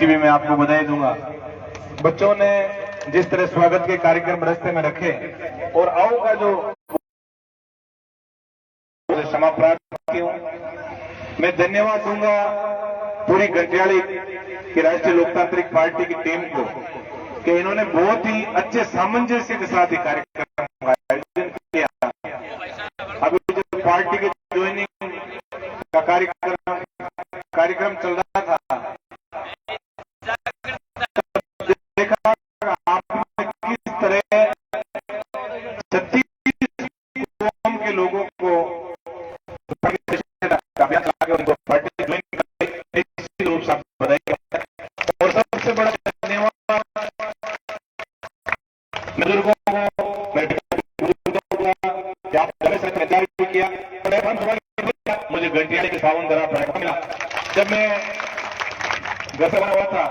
उसकी भी मैं आपको बधाई दूंगा। बच्चों ने जिस तरह स्वागत के कार्यक्रम रास्ते में रखे और आओ का जो क्षमा प्रार्थी हूं, मैं धन्यवाद दूंगा पूरी घंटियाड़ी की राष्ट्रीय लोकतांत्रिक पार्टी की टीम को कि इन्होंने बहुत ही अच्छे सामंजस्य के साथ ये कार्यक्रम का आयोजन किया। अभी जो पार्टी के ज्वाइनिंग का कार्यक्रम चल रहा था, देखा आपने किस तरह 36 कौम के लोगों को उनको पार्टी ज्वाइन करके निश्चित रूप से बधाई। और सबसे बड़ा धन्यवाद बुजुर्गों को किया। मुझे घंटियाड़ी के सावन दरा पर मिला। जब मैं घर से बना हुआ था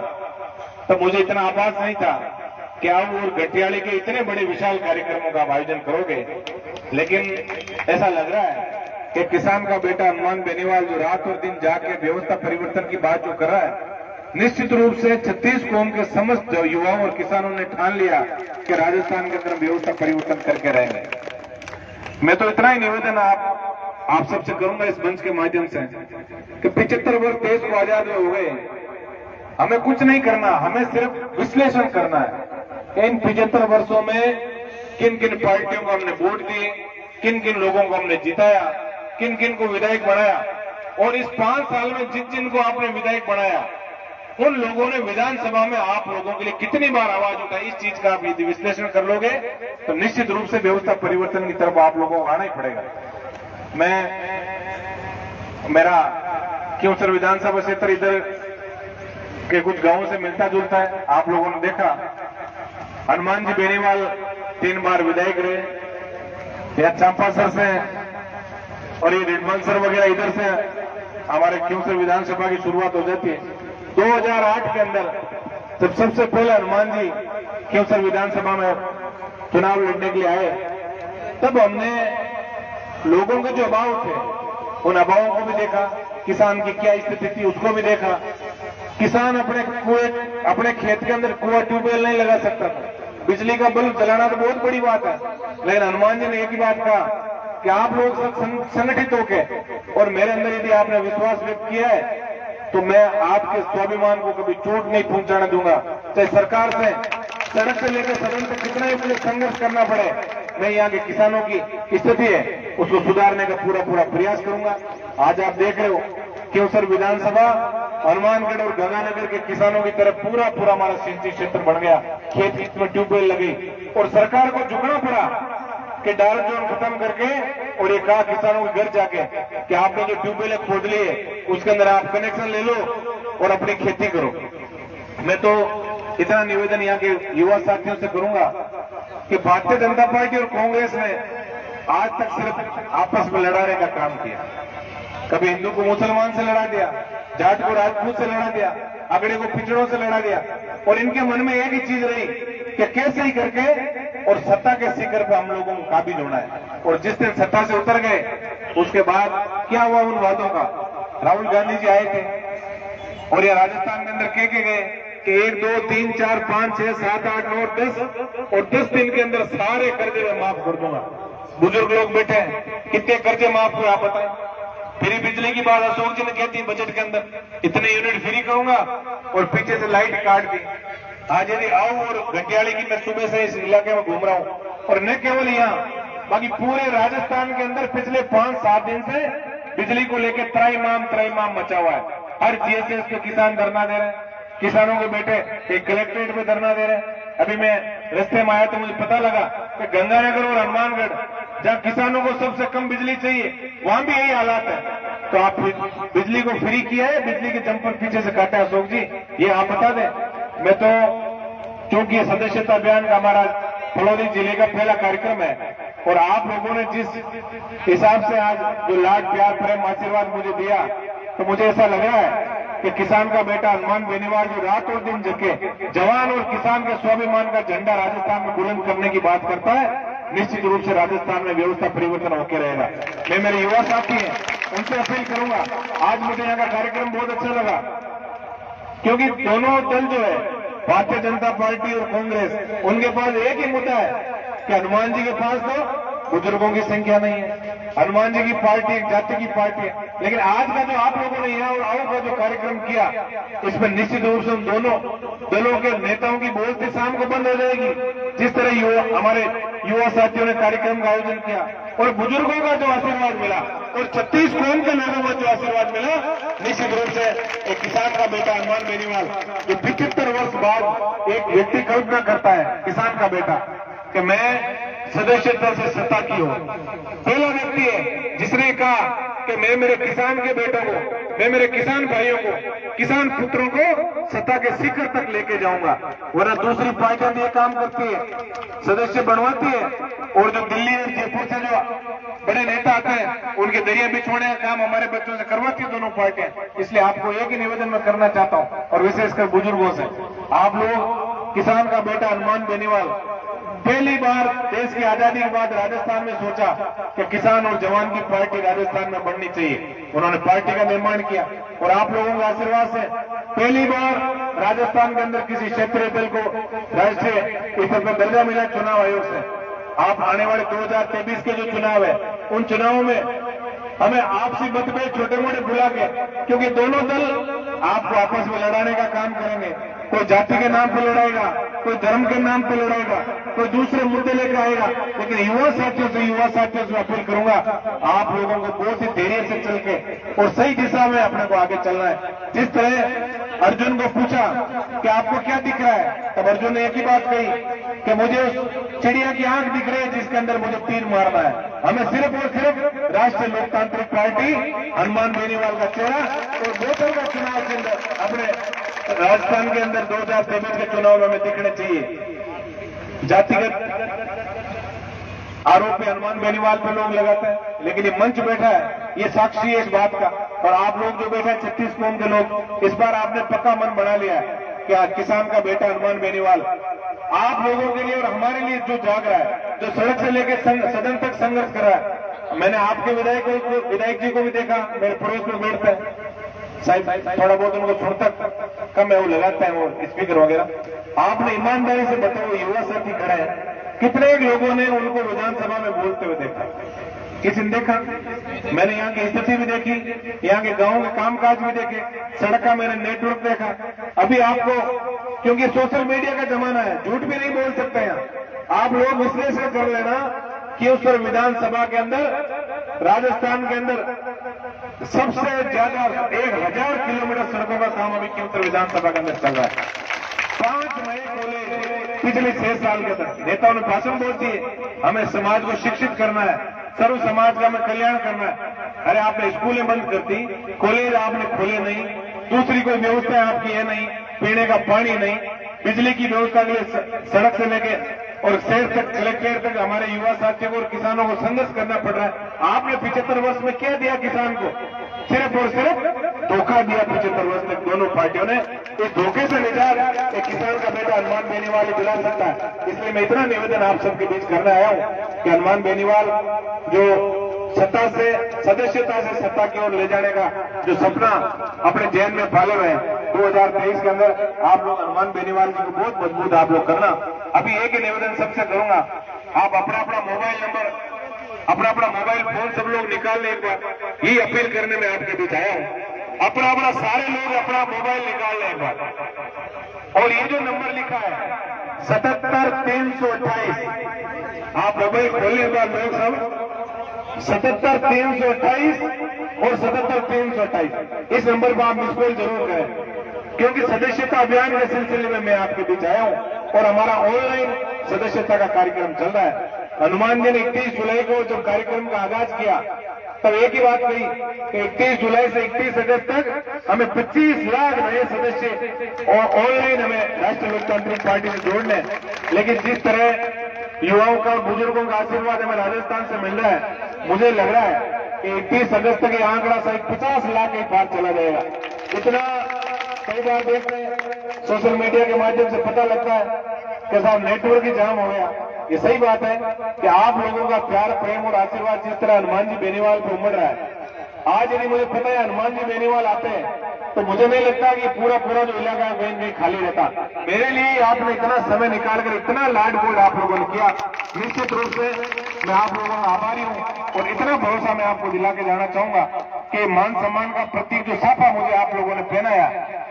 तब मुझे इतना आभास नहीं था कि आप और घंटियाड़ी के इतने बड़े विशाल कार्यक्रमों का आयोजन करोगे, लेकिन ऐसा लग रहा है कि किसान का बेटा हनुमान बेनीवाल जो रात और दिन जाके व्यवस्था परिवर्तन की बात जो कर रहा है, निश्चित रूप से 36 कौम के समस्त युवाओं और किसानों ने ठान लिया कि राजस्थान के अंदर व्यवस्था परिवर्तन करके रहेंगे। मैं तो इतना ही निवेदन आप सबसे करूंगा इस मंच के माध्यम से कि 75 वर्ष देश को आजाद हो गए, हमें कुछ नहीं करना, हमें सिर्फ विश्लेषण करना है इन 75 वर्षों में किन किन पार्टियों को हमने वोट दिए, किन किन लोगों को हमने जिताया, किन किन को विधायक बनाया, और इस 5 साल में जिन जिन को आपने विधायक बनाया उन लोगों ने विधानसभा में आप लोगों के लिए कितनी बार आवाज उठाई। इस चीज का आप यदि विश्लेषण कर लोगे तो निश्चित रूप से व्यवस्था परिवर्तन की तरफ आप लोगों को आना ही पड़ेगा। मेरा क्योंसर विधानसभा क्षेत्र इधर के कुछ गांवों से मिलता जुलता है। आप लोगों ने देखा हनुमान जी बेनीवाल 3 बार विधायक रहे, या चांपासर से और ये रिडमानसर वगैरह इधर से हमारे क्योंसर विधानसभा की शुरुआत हो जाती है। 2008 के अंदर जब सबसे पहले हनुमान जी क्योंसर विधानसभा में चुनाव लड़ने के लिए आए, तब हमने लोगों के जो अभाव थे उन अभावों को भी देखा, किसान की क्या स्थिति थी उसको भी देखा। किसान अपने खेत के अंदर कुआं ट्यूबवेल नहीं लगा सकता था, बिजली का बल्ब जलाना तो बहुत बड़ी बात है, लेकिन हनुमान जी ने एक ही बात कहा कि आप लोग संगठित होकर और मेरे अंदर यदि आपने विश्वास व्यक्त किया है तो मैं आपके स्वाभिमान को कभी चोट नहीं पहुंचाने दूंगा, चाहे सरकार से सड़क से लेकर सदन से कितना ही मुझे संघर्ष करना पड़े, मैं यहाँ के किसानों की स्थिति है उसको सुधारने का पूरा प्रयास करूंगा। आज आप देख रहे हो क्योंसर विधानसभा हनुमानगढ़ और गंगानगर के किसानों की तरफ पूरा हमारा सिंचाई क्षेत्र बन गया, खेत में ट्यूबवेल लगी और सरकार को झुकना पड़ा कि डायरेक्ट जोन खत्म करके और ये कहा किसानों के घर जाके कि आपने जो ट्यूबवेल खोद लिए उसके अंदर आप कनेक्शन ले लो और अपनी खेती करो। मैं तो इतना निवेदन यहाँ के युवा साथियों से करूंगा कि भारतीय जनता पार्टी और कांग्रेस ने आज तक सिर्फ आपस में लड़ाने का काम किया। कभी हिंदू को मुसलमान से लड़ा दिया, जाट को राजपूत से लड़ा दिया, अगड़े को पिछड़ों से लड़ा दिया, और इनके मन में एक ही चीज रही कि कैसे ही करके और सत्ता के शिखर पर हम लोगों को काबिज होना है। और जिस दिन सत्ता से उतर गए उसके बाद क्या हुआ उन बातों का। राहुल गांधी जी आए थे और ये राजस्थान के अंदर कह गए कि 1 2 3 4 5 6 7 8 9 10 और 10 दिन के अंदर सारे कर्जे मैं माफ कर दूंगा। बुजुर्ग लोग बैठे हैं, कितने कर्जे माफ हुए आप बताएं। फ्री बिजली की बात अशोक जी ने कहती बजट के अंदर इतने यूनिट फ्री करूंगा और पीछे से लाइट काट दी। आज यदि आओ और घंटियाड़ी की मैं सुबह से इस इलाके में घूम रहा हूं और न केवल यहाँ बाकी पूरे राजस्थान के अंदर पिछले 5-7 दिन से बिजली को लेकर त्राईमाम मचा हुआ है। हर जीएसएस पे किसान धरना दे रहे हैं, किसानों के बेटे एक कलेक्ट्रेट पे धरना दे रहे हैं। अभी मैं रास्ते में आया तो मुझे पता लगा कि गंगानगर और हनुमानगढ़ जहां किसानों को सबसे कम बिजली चाहिए वहां भी यही हालात है। तो आप बिजली को फ्री किया है, बिजली के जंपर पीछे से काटा है अशोक जी, ये आप बता दें। मैं तो क्योंकि ये सदस्यता अभियान का हमारा फलौदी जिले का पहला कार्यक्रम है और आप लोगों ने जिस हिसाब से आज जो लाड प्यार प्रेम आशीर्वाद मुझे दिया, तो मुझे ऐसा लग रहा है कि किसान का बेटा हनुमान बेनीवाल जो रात और दिन जगे जवान और किसान के स्वाभिमान का झंडा राजस्थान में बुलंद करने की बात करता है, निश्चित रूप से राजस्थान में व्यवस्था परिवर्तन होकर रहेगा। मैं मेरे युवा साथी हैं उनसे अपील करूंगा, आज मुझे यहाँ का कार्यक्रम बहुत अच्छा लगा। क्योंकि दोनों दल जो है, भारतीय जनता पार्टी और कांग्रेस, उनके पास एक ही मुद्दा है कि हनुमान जी के पास तो बुजुर्गों की संख्या नहीं है। हनुमान जी की पार्टी एक जाति की पार्टी है। लेकिन आज का जो आप लोगों ने यहाँ और आओ का जो कार्यक्रम किया, इसमें निश्चित रूप से उन दोनों दलों के नेताओं की बोलती शाम को बंद हो जाएगी। जिस तरह हमारे युवा साथियों ने कार्यक्रम का आयोजन किया और बुजुर्गों का जो आशीर्वाद मिला और 36 कौम के लोगों को जो आशीर्वाद मिला, निश्चित रूप से एक किसान का बेटा हनुमान बेनीवाल, जो 75 वर्ष बाद एक व्यक्ति कल्पना करता है, किसान का बेटा, कि मैं सदस्यता से सत्ता की हो। पहला व्यक्ति है जिसने कहा कि मैं मेरे किसान के बेटों को, मैं मेरे किसान भाइयों को, किसान पुत्रों को सत्ता के शिखर तक लेके जाऊंगा। वरना दूसरी पार्टियां ये काम करती है, सदस्य बनवाती है और जो दिल्ली और जयपुर से जो बड़े नेता आते हैं उनके दरिया बिछोने का काम हमारे बच्चों से करवाती है दोनों पार्टियां। इसलिए आपको एक ही निवेदन मैं करना चाहता हूं और विशेषकर बुजुर्गों से, आप लोग किसान का बेटा हनुमान बेनीवाल पहली बार देश की आजादी के बाद राजस्थान में सोचा कि किसान और जवान की पार्टी राजस्थान में बननी चाहिए। उन्होंने पार्टी का निर्माण किया और आप लोगों के आशीर्वाद से पहली बार राजस्थान के अंदर किसी क्षेत्रीय दल को राष्ट्रीय स्तर पर दर्जा मिला चुनाव आयोग से। आप आने वाले 2023 के जो चुनाव है, उन चुनावों में हमें आपसी मतभेद छोटे मोटे भुला के, क्योंकि दोनों दल आपको आपस में लड़ाने का काम करेंगे। कोई जाति के नाम पर लड़ाएगा, कोई धर्म के नाम पर लड़ाएगा, कोई दूसरे मुद्दे लेकर आएगा। लेकिन युवा साथियों से अपील करूंगा, आप लोगों को बहुत ही धैर्य से चल के और सही दिशा में अपने को आगे चलना है। जिस तरह अर्जुन को पूछा कि आपको क्या दिख रहा है, तब अर्जुन ने एक ही बात कही कि मुझे उस चिड़िया की आंख दिख रही है जिसके अंदर मुझे तीर मारना है। हमें सिर्फ और सिर्फ राष्ट्रीय लोकतांत्रिक पार्टी हनुमान बेनीवाल का चेहरा और बोतल का चुनाव चिन्ह अपने राजस्थान के अंदर 2023 के चुनाव में हमें दिखने चाहिए। जातिगत आरोप हनुमान बेनीवाल पे लोग लगाते हैं, लेकिन ये मंच बैठा है, ये साक्षी है इस बात का। और आप लोग जो बैठे हैं 36 कौम के लोग, इस बार आपने पक्का मन बना लिया है कि किसान का बेटा हनुमान बेनीवाल आप लोगों के लिए और हमारे लिए जो जाग रहा है, जो सड़क से लेकर सदन तक संघर्ष कर रहा है। मैंने आपके विधायक जी को भी देखा, मेरे पड़ोस में बैठते हैं साहब, थोड़ा बहुत उनको सुनता कम है, वो लगाता है वो स्पीकर वगैरह। आपने ईमानदारी से बताओ, वो युवा साथी खड़ा है, कितने लोगों ने उनको विधानसभा में बोलते हुए देखा? किसी ने देखा? मैंने यहाँ की स्थिति भी देखी, यहाँ के गांव के कामकाज भी देखे, सड़क का मैंने नेटवर्क देखा। अभी आपको, क्योंकि सोशल मीडिया का जमाना है, झूठ भी नहीं बोल सकते हैं, आप लोग विश्लेषण कर लेना कि उस पर विधानसभा के अंदर, राजस्थान के अंदर सबसे ज्यादा 1000 किलोमीटर सड़कों का काम अभी की उत्तर विधानसभा के अंदर चल रहा है। 5 नए कॉलेज पिछले 6 साल के अंदर। नेताओं ने भाषण बोल दिए, हमें समाज को शिक्षित करना है, सर्व समाज का हमें कल्याण करना है। अरे आपने स्कूलें बंद कर दी, कॉलेज आपने खोले नहीं, दूसरी कोई व्यवस्था आपकी है नहीं, पीने का पानी नहीं, बिजली की व्यवस्था के लिए सड़क से लेके और शहर तक, कलेक्टर तक हमारे युवा साथियों को और किसानों को संघर्ष करना पड़ रहा है। आपने 75 वर्ष में क्या दिया किसान को? सिर्फ और सिर्फ धोखा दिया 75 वर्ष तक दोनों पार्टियों ने। इस धोखे से निजात एक किसान का बेटा हनुमान बेनीवाल दिला सकता है। इसलिए मैं इतना निवेदन आप सबके बीच करने आया हूं कि हनुमान बेनीवाल जो सत्ता से, सदस्यता से सत्ता की ओर ले जाने का जो सपना अपने जहन में पाले हुए हैं, 2023 के अंदर आप लोग हनुमान बेनीवाल जी को बहुत मजबूत आप लोग करना। अभी एक ही निवेदन सबसे करूंगा, आप अपना अपना मोबाइल नंबर, अपना अपना मोबाइल फोन सब लोग निकाल लें। एक बार यही अपील करने में आपके बीच आया हूं, अपना अपना सारे लोग अपना मोबाइल निकाल लें एक बार। और ये जो नंबर लिखा है 77 328, आप मोबाइल खोलने के बाद लोग सब 77 328 और 77 328 इस नंबर पर आप मिस कॉल जरूर करें, क्योंकि सदस्यता अभियान के सिलसिले में मैं आपके बीच आया हूं और हमारा ऑनलाइन सदस्यता का कार्यक्रम चल रहा है। हनुमान जी ने 31 जुलाई को जब कार्यक्रम का आगाज किया, तब एक ही बात कही कि 31 जुलाई से 31 अगस्त तक हमें 25 लाख नए सदस्य और ऑनलाइन हमें राष्ट्रीय लोकतांत्रिक पार्टी से जोड़ने। लेकिन जिस तरह युवाओं का और बुजुर्गों का आशीर्वाद हमें राजस्थान से मिल रहा है, मुझे लग रहा है कि 31 अगस्त तक ये आंकड़ा सहित 50 लाख के पार चला जाएगा। इतना कई बार देखते हैं सोशल मीडिया के माध्यम से पता लगता है कि साहब नेटवर्क ही जाम हो गया। ये सही बात है कि आप लोगों का प्यार, प्रेम और आशीर्वाद जिस तरह हनुमान जी बेनीवाल पर उमड़ रहा है, आज यदि मुझे पता है हनुमान जी बेनीवाल आते हैं तो मुझे नहीं लगता कि पूरा पूरा जो इलाका है कहीं नहीं खाली रहता। मेरे लिए आपने इतना समय निकालकर इतना लाड बोल आप लोगों ने किया, निश्चित रूप से मैं आप लोगों का आभारी हूं। और इतना भरोसा मैं आपको दिला के जाना चाहूंगा कि मान सम्मान का प्रतीक जो साफा मुझे आप लोगों ने पहनाया,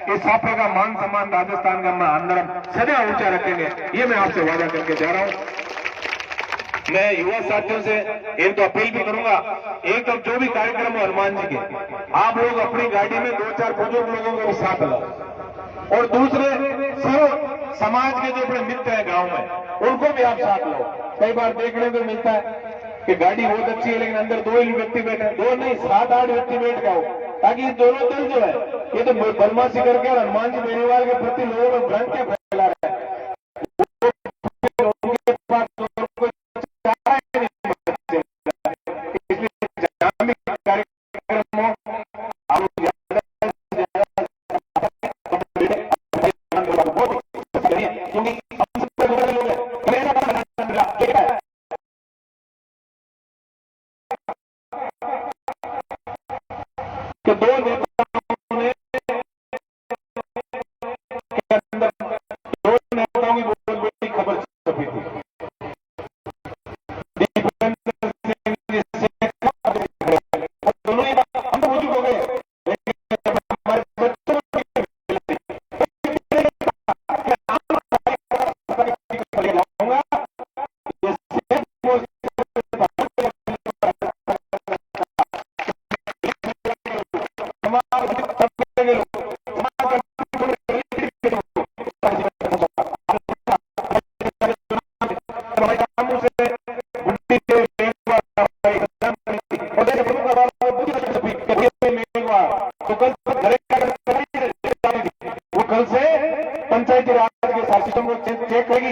इस साफे का मान सम्मान राजस्थान का अंदर सदा ऊंचा रखेंगे, ये मैं आपसे वादा करके जा रहा हूं। मैं युवा साथियों से एक तो अपील भी करूंगा, एक तो जो भी कार्यक्रम हो हनुमान जी के, आप लोग अपनी गाड़ी में 2-4 बुजुर्ग लोगों को भी साथ लाओ और दूसरे सब समाज के जो अपने मित्र हैं गांव में उनको भी आप साथ लाओ। कई बार देखने को मिलता है कि गाड़ी बहुत अच्छी है लेकिन अंदर 2 ही व्यक्ति बैठे, 2 नहीं 7-8 व्यक्ति बैठ जाओ, ताकि ये दोनों दल जो है ये तो बदमाशी करके और हनुमान जी बेनीवाल के प्रति लोगों में भ्रांतियां फैला रहे हैं। तो 2 नेताओं ने बहुत बड़ी खबर छपी थी। दोनों ही हम तो बुजुर्ग हो गए, हमारे बच्चों वो कल से पंचायती राज के साथ सिस्टम को चेक करेगी।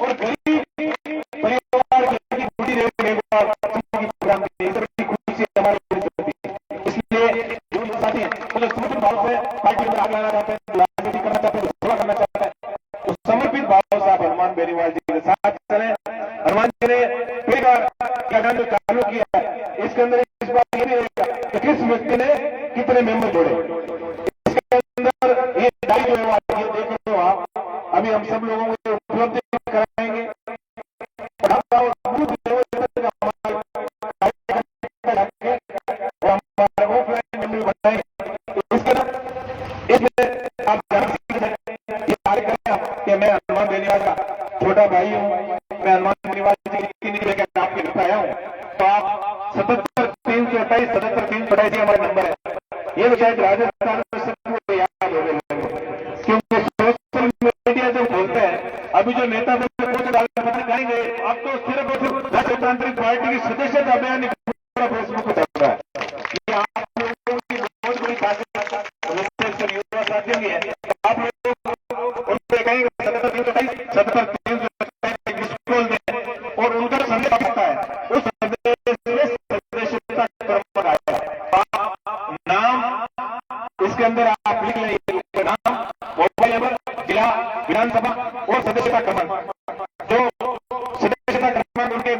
और गरीब परिवार की बूढ़ी इसलिए साथी समर्पित भाव से पार्टी में आगे लाना चाहते हैं, राजनीति करना चाहते हैं, सेवा करना चाहते हैं, तो समर्पित भाव से आप हनुमान बेनीवाल जी के साथ चले। हनुमान जी ने कई बार क्या जो चालू किया है, इसके अंदर इस बात ये भी रहेगा कि किस व्यक्ति ने कितने मेंबर जोड़े। इसके अंदर ये डाई जो है ये देख रहे हो आप, अभी हम सब लोगों को उपलब्धि कराएंगे। मैं हनुमान बेनीवाल का छोटा भाई हूँ, मैं हनुमान बेनीवाल जी की लेकर आपके घर आया हूँ, तो आप 77-328 हमारा नंबर है। ये तो शायद राजस्थान में सबको याद हो गए, क्योंकि सोशल मीडिया जो बोलते हैं अभी जो नेता कहेंगे अब तो सिर्फ राजतांत्रिक पार्टी की सदस्यता अभियान फेसबुक पर चल रहा है। ये आप लोगों की बहुत बड़ी ताकत युवा साथियों की है। आप लोग उनसे कहेंगे 77-328 मिस कॉल दें और उनका संदेश आता है, उस संदेश में सदस्यता क्रम आया है। नाम इसके अंदर आप लिख लेंगे, नाम, मोबाइल नंबर, जिला, विधानसभा और सदस्यता क्रमांक। जो सदस्यता क्रमांक उनके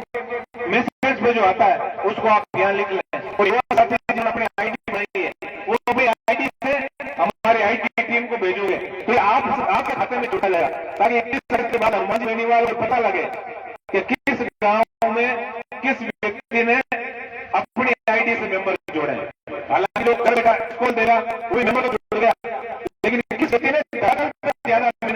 मैसेज पे जो आता है उसको आप यहाँ लिख लें। और युवा साथी जिन्होंने अपनी आईडी बनाई है वो अपनी आईडी से हमारे आईटी टीम को भेजोगे तो आपके खाते में जुटा जाएगा, ताकि 21 तारीख के बाद हनुमान जी बेनीवाल को पता लगे कि किस गांव में किस व्यक्ति ने अपनी आईडी से मेंबर जोड़े। हालांकि लोग घर बैठा कौन देगा वही मेंबर तो जुड़ गया, लेकिन किस व्यक्ति ने ज्यादा मेहनत की,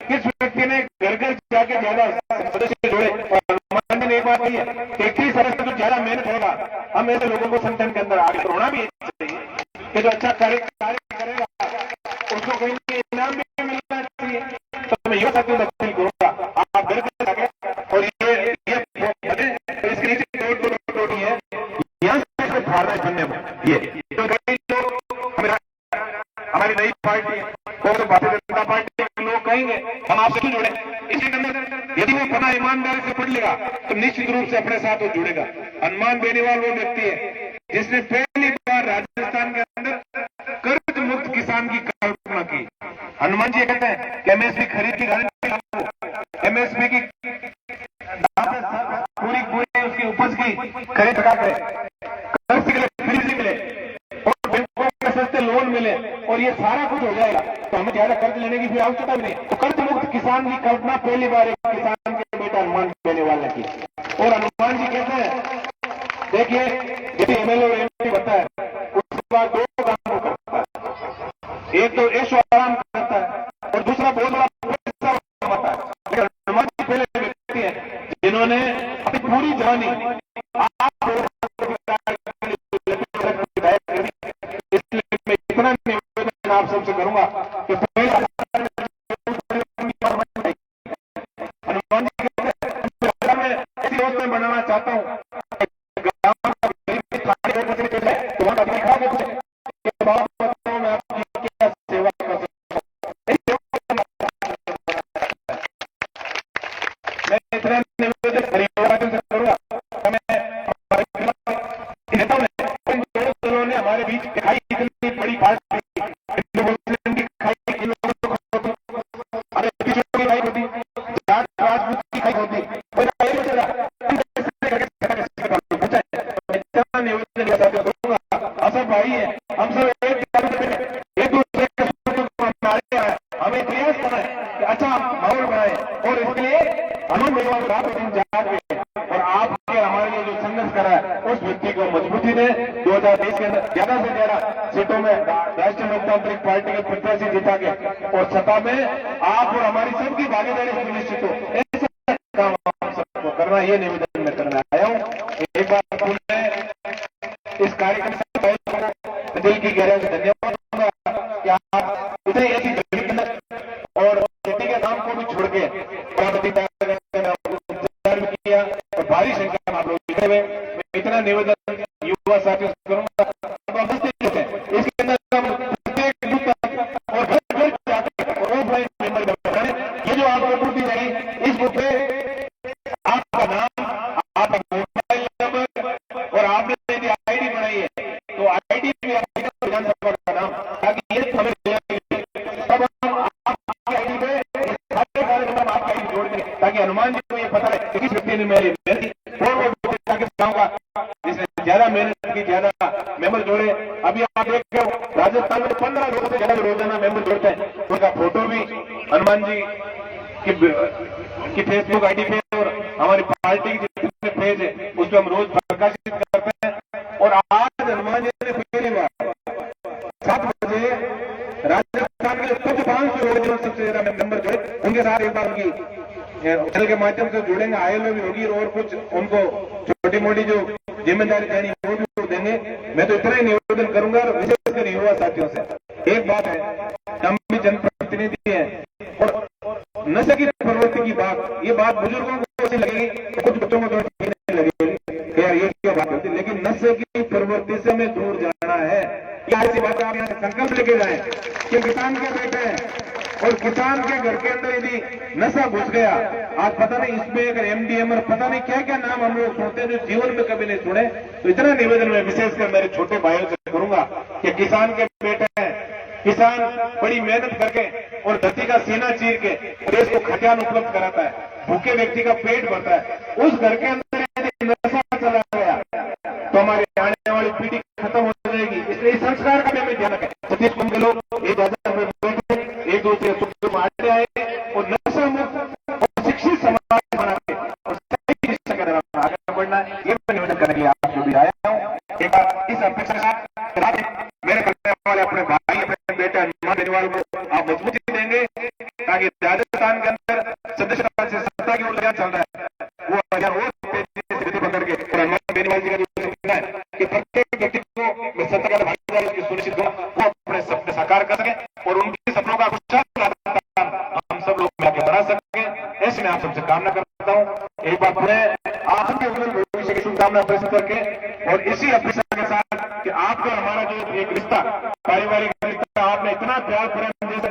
किस व्यक्ति ने घर घर जाके ज्यादा सदस्य जोड़े। और हनुमान जी ने एक बात कही है कि 21 सदस्य तो ज्यादा मेहनत होगा, हम ऐसे लोगों को संगठन के अंदर आगे होना भी चाहिए कि जो अच्छा कार्य करेगा उसको कहीं इनाम भी मिलना चाहिए। तो मैं युवा साथियों से अपील करूंगा, आप घर घर जाके और ये इसके नीचे टोट है, यहाँ से फाड़ना है बनने में। ये तो कई लोग हमारी नई पार्टी और भारतीय जनता पार्टी के लोग कहेंगे हम आपसे क्यों जुड़े। इसी के अंदर यदि वो पढ़ा ईमानदारी से पढ़ लेगा तो निश्चित रूप से अपने साथ वो जुड़ेगा। हनुमान बेनीवाल वो व्यक्ति है जिसने पहली बार राजस्थान के अंदर कर्ज मुक्त किसान की कल्पना की। हनुमान जी कहते हैं कि एमएसपी खरीद की गारंटी, एमएसपी की पूरी खरीद सरकार करे, कर्ज निकले, फ्रीज निकले और बैंकों में सस्ते लोन मिले और ये सारा कुछ हो जाएगा तो हमें ज्यादा कर्ज लेने की भी आवश्यकता भी नहीं। तो कर्ज मुक्त किसान की कल्पना पहली बार एक किसान के बेटा हनुमान देने वाले की। और हनुमान जी कहते हैं, देखिए यदि एमएलए और एमपी बनता है उसके बाद दो काम करता है, एक तो ऐश आराम करता है और दूसरा बहुत बड़ा पैसा कमाता है। लेकिन हनुमान जी पहले व्यक्ति है जिन्होंने अपनी पूरी जवानी इसलिए मैं इतना निवेदन आप सबसे करूंगा कि हनुमान जी मैं ऐसी योजना बनाना चाहता हूं भाई है, हम सब एक दूसरे के हमें प्रयास करना है कि अच्छा माहौल बनाए और इसके लिए हम और आपके हमारे लिए जो संघर्ष करा है उस व्यक्ति को मजबूती दे। 2020 के अंदर ज्यादा से ज्यादा सीटों में राष्ट्रीय लोकतांत्रिक पार्टी के प्रत्याशी जिता के और सत्ता में आप और हमारी सबकी भागीदारी सुनिश्चित हो, ऐसा काम हम सबको करना, ये निवेदन मैं करना आया हूँ। एक बार पुनः इस कार्यक्रम से दिल की गहराई से धन्यवाद दूंगा कि आप इतने ऐसी और खेती के नाम को भी छोड़ के किया और भारी संख्या में आप लोग जुड़े हुए। मैं इतना निवेदन युवा साथियों से करूंगा इसके अंदर हम प्रत्येक बूथ और घर जाकर और ऑफलाइन मेंबर बनाए। ये जो आपको बूथ दी जाएगी इस बूथ पे आपका नाम, आपका मोबाइल नंबर और आपने यदि आईडी बनाई है तो आईडी भी विधानसभा का नाम, ताकि ये हमें तब हम आपकी आईडी पे सारे कार्यक्रम आपकी आईडी जोड़ दें ताकि हनुमान जी को ये पता है कि किस व्यक्ति ने मेरी जिसने ज्यादा मेहनत की, ज्यादा मेंबर जोड़े। अभी आप देख रहे हो राजस्थान में 15 लोगों से ज्यादा रोजाना मेंबर जोड़ते हैं, उनका फोटो भी हनुमान जी की फेसबुक आईडी पे और हमारी पार्टी के जितने पेज है उस पर हम रोज प्रकाशित करते हैं। और आज हनुमान जी ने पहली बार 7 बजे राजस्थान के कुछ 500 लोग जो सबसे ज्यादा मेंबर जोड़े उनके साथ एक बार उनकी चैनल के माध्यम से जुड़ेंगे, आईएलओ भी होगी और कुछ उनको छोटी मोटी जो जिम्मेदारी देनी वो भी देंगे। मैं तो इतना ही निवेदन करूंगा विशेषकर युवा साथियों से। एक बात है, हम भी जनप्रतिनिधि हैं और नशे की प्रवृत्ति की बात, ये बात बुजुर्गों को ऐसी लगेगी, कुछ बच्चों को थोड़ी नहीं लगेगी यार ये क्या बात होती, लेकिन नशे की प्रवृत्ति से हमें दूर जाना है। क्या ऐसी बात आप यहाँ से संकल्प लेके जाए कि किसान के बेटे हैं और किसान के घर के अंदर यदि नशा घुस गया, आज पता नहीं इसमें अगर एमडीएम और पता नहीं क्या क्या नाम हम लोग सुनते हैं जो जीवन में कभी नहीं सुने। तो इतना निवेदन मैं विशेषकर मेरे छोटे भाइयों से करूंगा कि किसान के बेटे हैं, किसान बड़ी मेहनत करके और धरती का सीना चीर के देश को खाद्यान्न उपलब्ध कराता है, भूखे व्यक्ति का पेट भरता है। उस घर के अंदर यदि नशा चला गया तो हमारी आने वाली पीढ़ी खत्म हो जाएगी। इसलिए इस संस्कार का भी हमें ध्यान रखें। सतीश कुंभ के लोग एक एक दूसरे सुख बांटते आए और नशा मुक्त और शिक्षित समाज बना के और सही दिशा के तरफ आगे बढ़ना, ये मैं निवेदन करने के लिए आपको भी आया हूँ। एक बार इस अपेक्षा के साथ मेरे करने वाले अपने भाई, अपने बेटे हनुमान बेनीवाल को आप मजबूती देंगे ताकि राजस्थान के अंदर सदस्यता से सत्ता की ओर चल रहा है वो और तेजी पकड़ के और हनुमान बेनीवाल जी का जो सपना है कि प्रत्येक व्यक्ति को मैं सत्ता का भागीदारी की सुनिश्चित दूंगा, वो अपने सपने साकार कर सके और उनके सपनों का हम सब लोग मिलकर बना सके, ऐसे मैं आप सबसे कामना करता हूँ। एक बार पुनः आपके भविष्य की शुभकामना प्रस्तुत करके और इसी अपेक्षा के साथ कि आपका हमारा जो एक रिश्ता, पारिवारिक रिश्ता, आपने इतना प्यार प्रेम जैसे